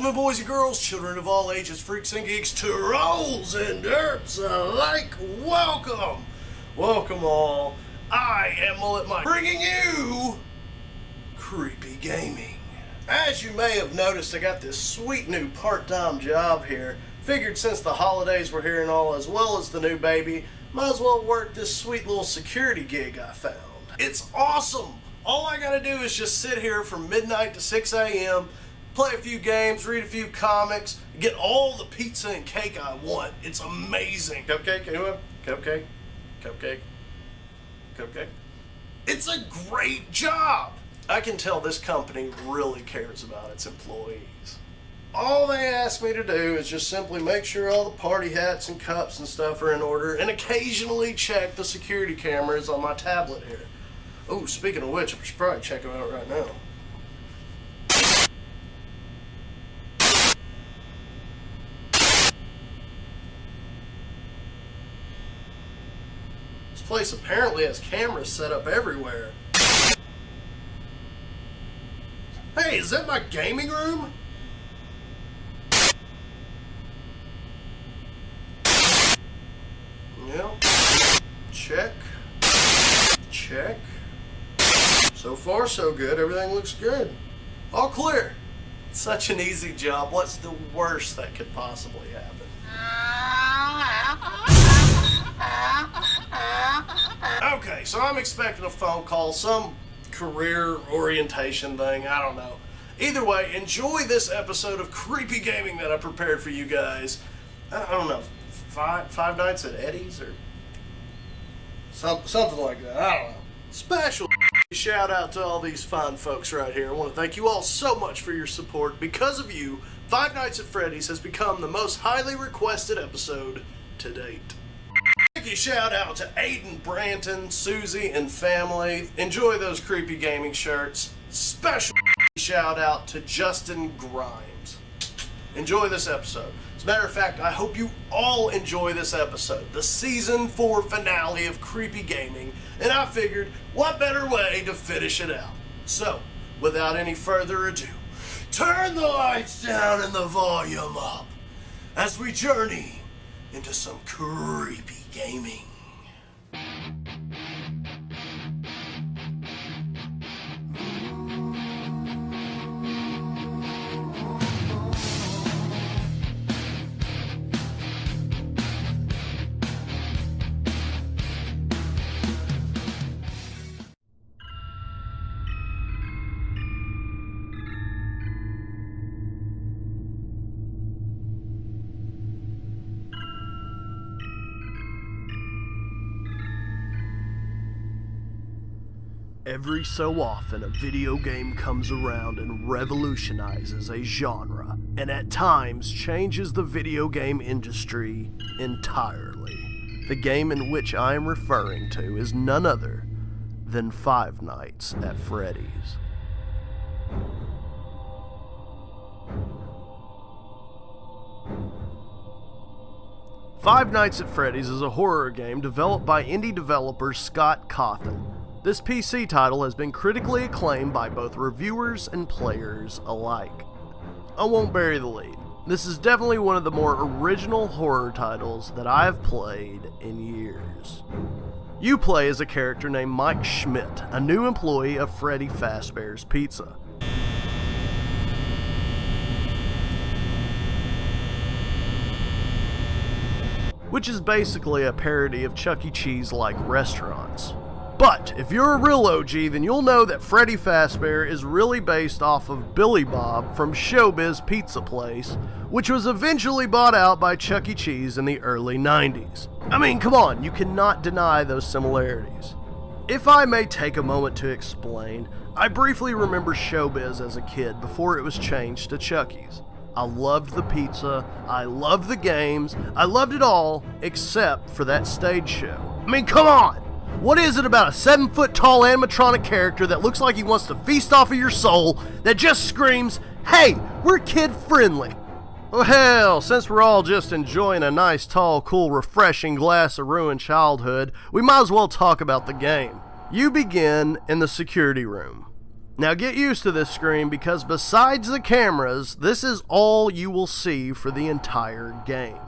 gentlemen, boys and girls, children of all ages, freaks and geeks, trolls and derps alike, welcome! Welcome all. I am Mullet Mike, bringing you Creepy Gaming. As you may have noticed, I got this sweet new part-time job here. Figured since the holidays were here and all, as well as the new baby, might as well work this sweet little security gig I found. It's awesome! All I gotta do is just sit here from midnight to 6 a.m., play a few games, read a few comics, get all the pizza and cake I want. It's amazing. Cupcake, anyone? Cupcake? Cupcake? Cupcake? It's a great job! I can tell this company really cares about its employees. All they ask me to do is just simply make sure all the party hats and cups and stuff are in order and occasionally check the security cameras on my tablet here. Oh, speaking of which, I should probably check them out right now. This place apparently has cameras set up everywhere. Hey, is that my gaming room? Yeah. Check. Check. So far, so good. Everything looks good. All clear. Such an easy job. What's the worst that could possibly happen? Okay, so I'm expecting a phone call, some career orientation thing, I don't know. Either way, enjoy this episode of Creepy Gaming that I prepared for you guys. I don't know, five nights at Eddie's or something like that, I don't know. Special shout out to all these fine folks right here. I want to thank you all so much for your support. Because of you, Five Nights at Freddy's has become the most highly requested episode to date. Thank you, shout out to Aiden, Branton, Susie, and family. Enjoy those Creepy Gaming shirts. Special shout out to Justin Grimes. Enjoy this episode. As a matter of fact, I hope you all enjoy this episode, the season 4 finale of Creepy Gaming, and I figured, what better way to finish it out? So, without any further ado, turn the lights down and the volume up as we journey into some creepy gaming. Every so often, a video game comes around and revolutionizes a genre, and at times changes the video game industry entirely. The game in which I am referring to is none other than Five Nights at Freddy's. Five Nights at Freddy's is a horror game developed by indie developer Scott Cawthon. This PC title has been critically acclaimed by both reviewers and players alike. I won't bury the lead. This is definitely one of the more original horror titles that I have played in years. You play as a character named Mike Schmidt, a new employee of Freddy Fazbear's Pizza. Which is basically a parody of Chuck E. Cheese-like restaurants. But if you're a real OG, then you'll know that Freddy Fazbear is really based off of Billy Bob from Showbiz Pizza Place, which was eventually bought out by Chuck E. Cheese in the early 90s. I mean, come on, you cannot deny those similarities. If I may take a moment to explain, I briefly remember Showbiz as a kid before it was changed to Chuck E.'s. I loved the pizza, I loved the games, I loved it all except for that stage show. I mean, come on! What is it about a 7-foot-tall animatronic character that looks like he wants to feast off of your soul that just screams, "Hey, we're kid-friendly"? Well, hell, since we're all just enjoying a nice, tall, cool, refreshing glass of ruined childhood, we might as well talk about the game. You begin in the security room. Now get used to this screen, because besides the cameras, this is all you will see for the entire game.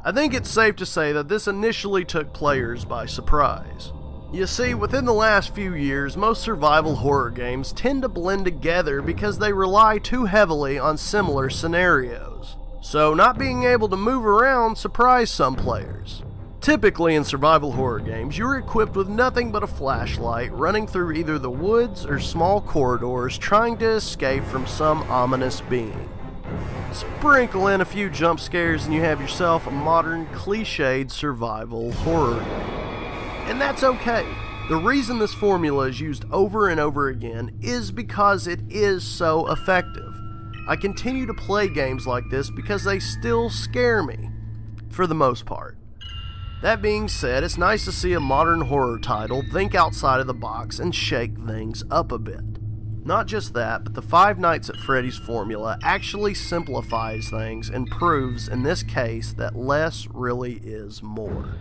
I think it's safe to say that this initially took players by surprise. You see, within the last few years, most survival horror games tend to blend together because they rely too heavily on similar scenarios. So not being able to move around surprised some players. Typically in survival horror games, you're equipped with nothing but a flashlight, running through either the woods or small corridors trying to escape from some ominous being. Sprinkle in a few jump scares and you have yourself a modern, cliched survival horror game. And that's okay. The reason this formula is used over and over again is because it is so effective. I continue to play games like this because they still scare me, for the most part. That being said, it's nice to see a modern horror title think outside of the box and shake things up a bit. Not just that, but the Five Nights at Freddy's formula actually simplifies things and proves, in this case, that less really is more.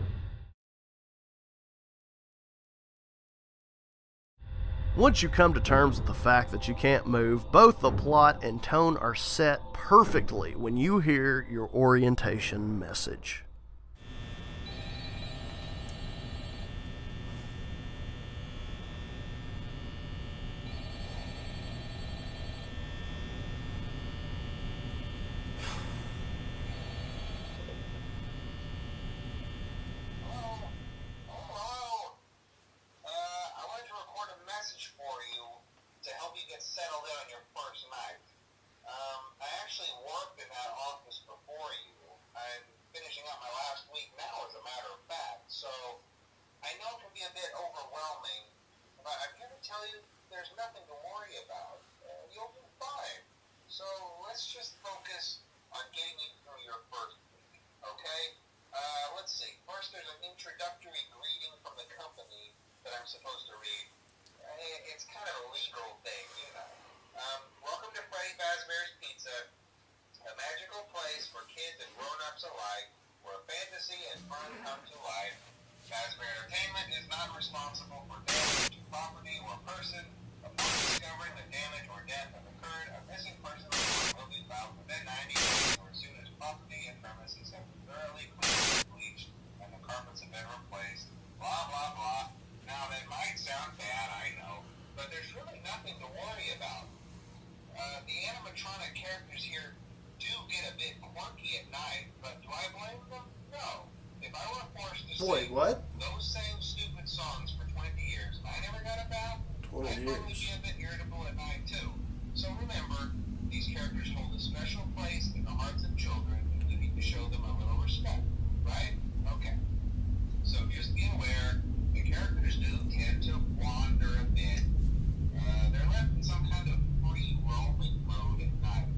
Once you come to terms with the fact that you can't move, both the plot and tone are set perfectly when you hear your orientation message. Settled in on your first night. I actually worked in that office before you. I'm finishing up my last week now, as a matter of fact, so I know it can be a bit overwhelming, but I'm here to tell you there's nothing to worry about. You'll be fine. So let's just focus on getting you through your first week, okay? Let's see. First, there's an introductory greeting from the company that I'm supposed to read. It's kind of a legal thing, you know. Welcome to FREDDY'S Pizza, a magical place for kids and grown-ups alike, where fantasy and fun come to life. Fazbear Entertainment is not responsible for damage to property or person. Upon discovering that damage or death have occurred, a missing person will be filed within 90 days or as soon as property and premises have been thoroughly cleaned and bleached and the carpets have been replaced. Blah, blah, blah. Now, that might sound bad, I know, but there's really nothing to worry about. The animatronic characters here do get a bit quirky at night, but do I blame them? No. If I were forced to sing those same stupid songs for 20 years, I never got a bath, I'd probably be a bit irritable at night too. So remember, these characters hold a special place in the hearts of children, and we need to show them a little respect, right? Okay. So just be aware, the characters do tend to wander a bit. They're left in some kind of free roaming mode at night.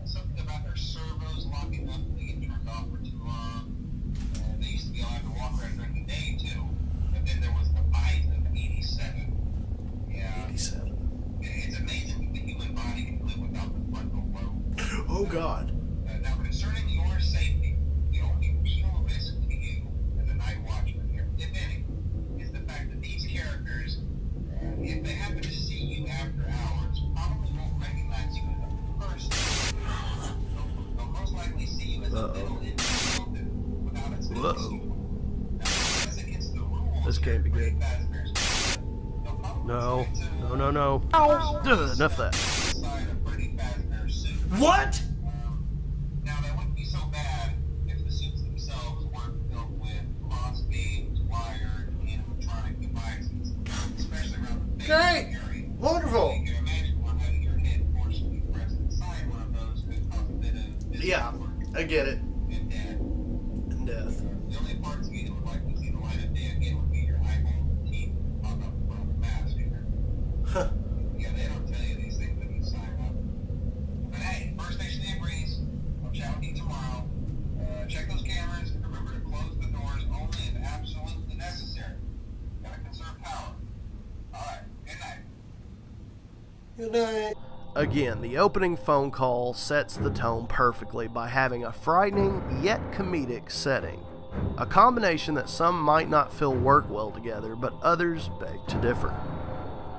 Something about their servos locking up and they get turned off for too long. They used to be allowed to walk around during the day too. But then there was the bite of 87. Yeah. 87. It's amazing that the human body can live without the frontal lobe. Oh God. Now concerning your safety, the only real risk to you as a night watchman here, if any, is the fact that these characters, if they happen to see you after hours, probably won't recognize you as a person. They'll most likely see you as a little individual without its costume. Now, because against the rules, this can't be good. No. Enough of that. What? Now, that wouldn't be so bad if the suits themselves weren't filled with cross beams, wired, animatronic devices, especially around the face area. Wonderful. You can imagine one having your head forcibly pressed inside one of those could cause a bit of discomfort. I get it. And death. And death. The only parts of you that would likely see the light of day again would be your eyeballs and teeth that pop up in front of the mask here. Huh. Yeah, they don't tell you these things when you sign up. But hey, First Nation agrees. I'll chat with you tomorrow. Check those cameras and remember to close the doors only if absolutely necessary. Gotta conserve power. Alright, good night. Good night. Again, the opening phone call sets the tone perfectly by having a frightening yet comedic setting. A combination that some might not feel work well together, but others beg to differ.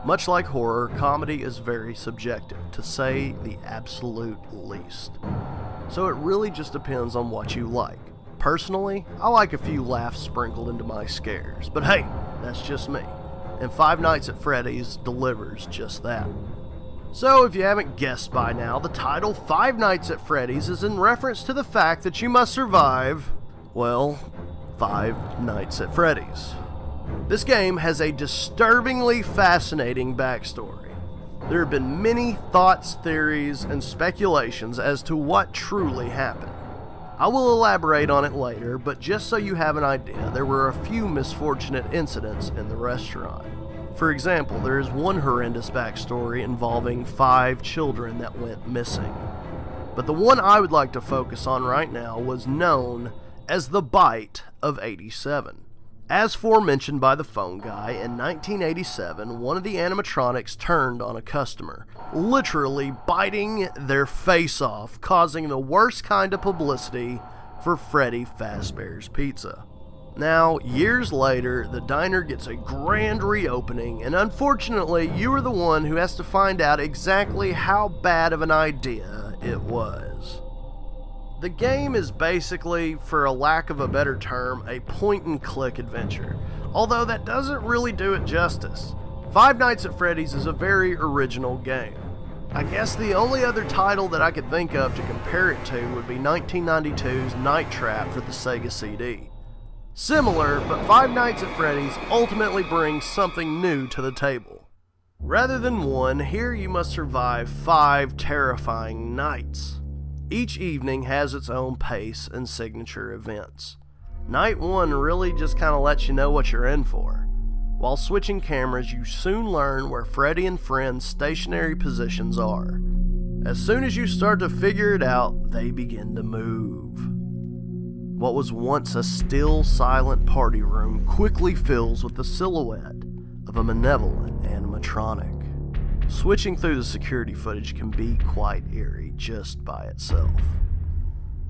Much like horror, comedy is very subjective, to say the absolute least. So it really just depends on what you like. Personally, I like a few laughs sprinkled into my scares, but hey, that's just me. And Five Nights at Freddy's delivers just that. So if you haven't guessed by now, the title Five Nights at Freddy's is in reference to the fact that you must survive, well, 5 nights at Freddy's. This game has a disturbingly fascinating backstory. There have been many thoughts, theories, and speculations as to what truly happened. I will elaborate on it later, but just so you have an idea, there were a few misfortunate incidents in the restaurant. For example, there is one horrendous backstory involving 5 children that went missing. But the one I would like to focus on right now was known as the Bite of '87. As forementioned by the phone guy, in 1987, one of the animatronics turned on a customer, literally biting their face off, causing the worst kind of publicity for Freddy Fazbear's Pizza. Now, years later, the diner gets a grand reopening, and unfortunately, you are the one who has to find out exactly how bad of an idea it was. The game is basically, for a lack of a better term, a point-and-click adventure, although that doesn't really do it justice. Five Nights at Freddy's is a very original game. I guess the only other title that I could think of to compare it to would be 1992's Night Trap for the Sega CD. Similar, but Five Nights at Freddy's ultimately brings something new to the table. Rather than one, here you must survive 5 terrifying nights. Each evening has its own pace and signature events. Night 1 really just kind of lets you know what you're in for. While switching cameras, you soon learn where Freddy and friends' stationary positions are. As soon as you start to figure it out, they begin to move. What was once a still, silent party room quickly fills with the silhouette of a malevolent animatronic. Switching through the security footage can be quite eerie just by itself.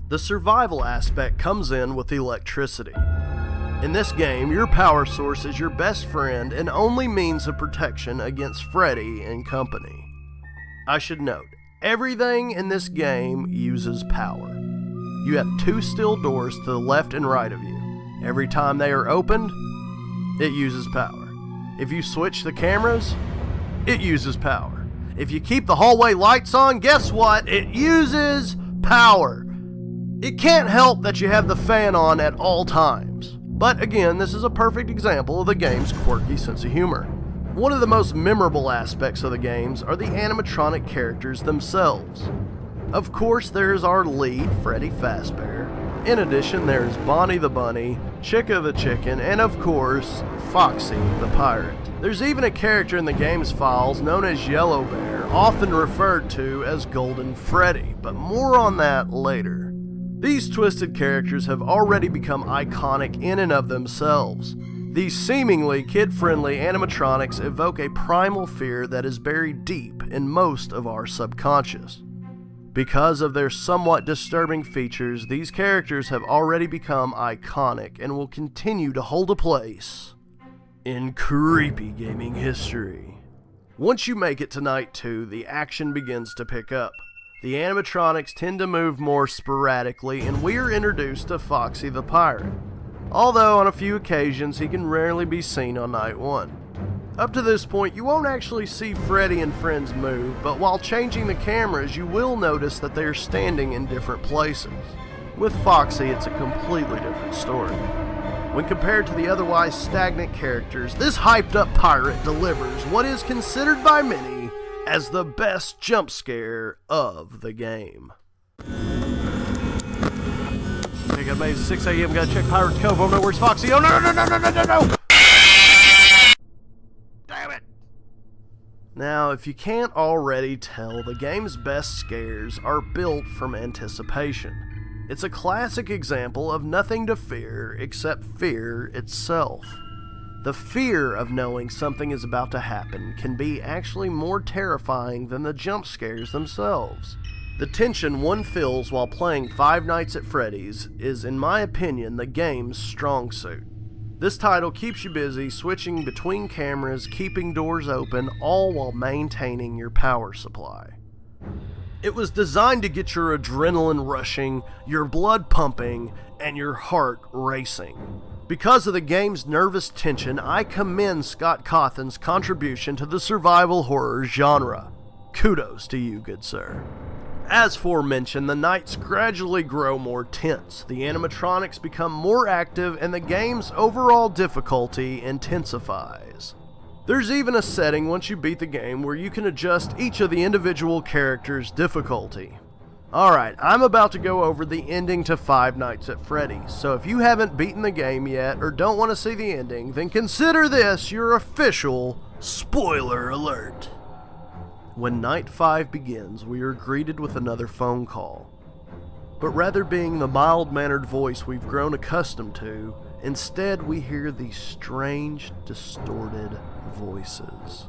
The survival aspect comes in with electricity. In this game, your power source is your best friend and only means of protection against Freddy and company. I should note, everything in this game uses power. You have 2 steel doors to the left and right of you. Every time they are opened, it uses power. If you switch the cameras, it uses power. If you keep the hallway lights on, guess what? It uses power. It can't help that you have the fan on at all times. But again, this is a perfect example of the game's quirky sense of humor. One of the most memorable aspects of the games are the animatronic characters themselves. Of course, there's our lead, Freddy Fazbear. In addition, there's Bonnie the Bunny, Chica the Chicken, and of course, Foxy the Pirate. There's even a character in the game's files known as Yellow Bear, often referred to as Golden Freddy, but more on that later. These twisted characters have already become iconic in and of themselves. These seemingly kid-friendly animatronics evoke a primal fear that is buried deep in most of our subconscious. Because of their somewhat disturbing features, these characters have already become iconic and will continue to hold a place in creepy gaming history. Once you make it to Night 2, the action begins to pick up. The animatronics tend to move more sporadically, and we are introduced to Foxy the Pirate. Although on a few occasions he can rarely be seen on Night 1. Up to this point, you won't actually see Freddy and friends move, but while changing the cameras, you will notice that they are standing in different places. With Foxy, it's a completely different story. When compared to the otherwise stagnant characters, this hyped-up pirate delivers what is considered by many as the best jump scare of the game. Okay, got made 6 a.m. Gotta check Pirates Cove. Oh no, where's Foxy? Oh no, no, no, no, no, no, no! Damn it! Now, if you can't already tell, the game's best scares are built from anticipation. It's a classic example of nothing to fear except fear itself. The fear of knowing something is about to happen can be actually more terrifying than the jump scares themselves. The tension one feels while playing Five Nights at Freddy's is, in my opinion, the game's strong suit. This title keeps you busy switching between cameras, keeping doors open, all while maintaining your power supply. It was designed to get your adrenaline rushing, your blood pumping, and your heart racing. Because of the game's nervous tension, I commend Scott Cawthon's contribution to the survival horror genre. Kudos to you, good sir. As forementioned, the nights gradually grow more tense, the animatronics become more active, and the game's overall difficulty intensifies. There's even a setting once you beat the game where you can adjust each of the individual characters' difficulty. Alright, I'm about to go over the ending to Five Nights at Freddy's, so if you haven't beaten the game yet or don't want to see the ending, then consider this your official spoiler alert. When Night 5 begins, we are greeted with another phone call. But rather being the mild-mannered voice we've grown accustomed to, instead we hear these strange, distorted voices.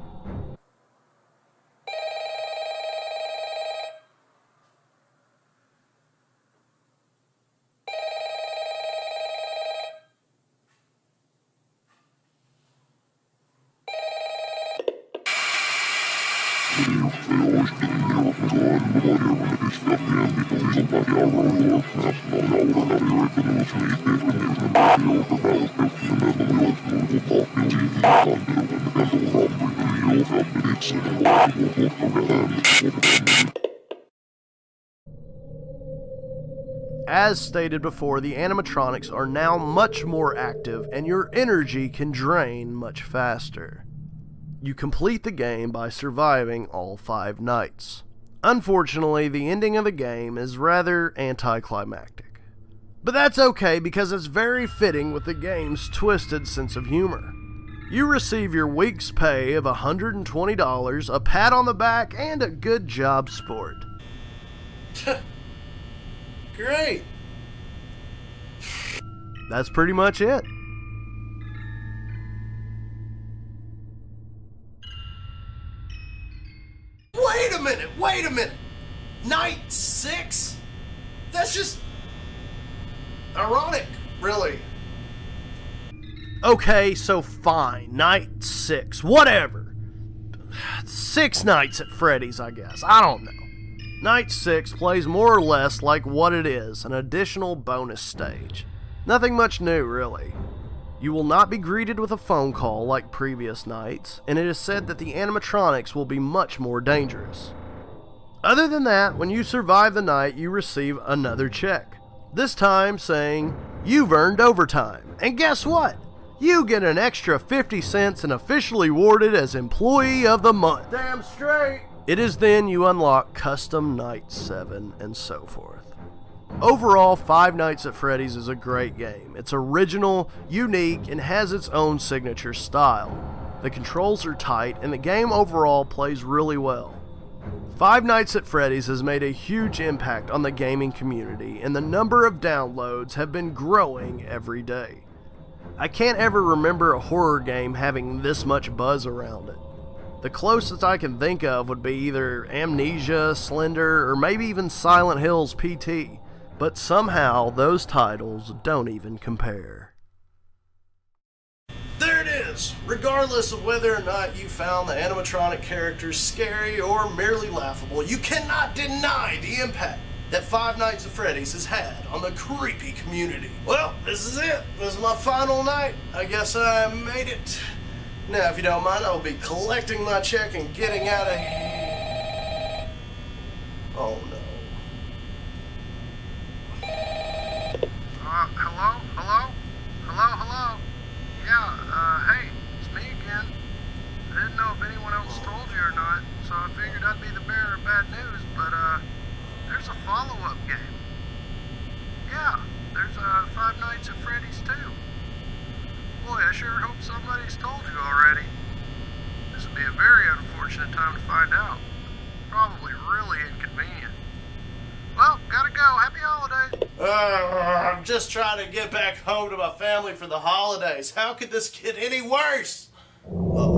As stated before, the animatronics are now much more active and your energy can drain much faster. You complete the game by surviving all 5 nights. Unfortunately, the ending of the game is rather anticlimactic. But that's okay because it's very fitting with the game's twisted sense of humor. You receive your week's pay of $120, a pat on the back, and a good job sport. Great. That's pretty much it. Wait a minute. Night 6? That's just ironic, really. Okay, so fine. Night 6. Whatever. 6 nights at Freddy's, I guess. I don't know. Night 6 plays more or less like what it is, an additional bonus stage. Nothing much new, really. You will not be greeted with a phone call like previous nights, and it is said that the animatronics will be much more dangerous. Other than that, when you survive the night, you receive another check. This time saying, you've earned overtime. And guess what? You get an extra 50 cents and officially awarded as Employee of the Month. Damn straight! It is then you unlock Custom Night 7 and so forth. Overall, Five Nights at Freddy's is a great game. It's original, unique, and has its own signature style. The controls are tight, and the game overall plays really well. Five Nights at Freddy's has made a huge impact on the gaming community, and the number of downloads have been growing every day. I can't ever remember a horror game having this much buzz around it. The closest I can think of would be either Amnesia, Slender, or maybe even Silent Hill's PT, but somehow those titles don't even compare. There it is! Regardless of whether or not you found the animatronic characters scary or merely laughable, you cannot deny the impact that Five Nights at Freddy's has had on the creepy community. Well, this is it. This is my final night. I guess I made it. Now, if you don't mind, I will be collecting my check and getting out of here. Oh no. Hello? Yeah, hey, it's me again. I didn't know if anyone else told you or not, so I figured I'd be the bearer of bad news, but, there's a follow-up game. Yeah, there's, Five Nights at Freddy's too. Boy, I sure hope somebody's told you already. This would be a very unfortunate time to find out. Probably really inconvenient. Well, gotta go. Happy holidays. I'm just trying to get back home to my family for the holidays. How could this get any worse? Oh.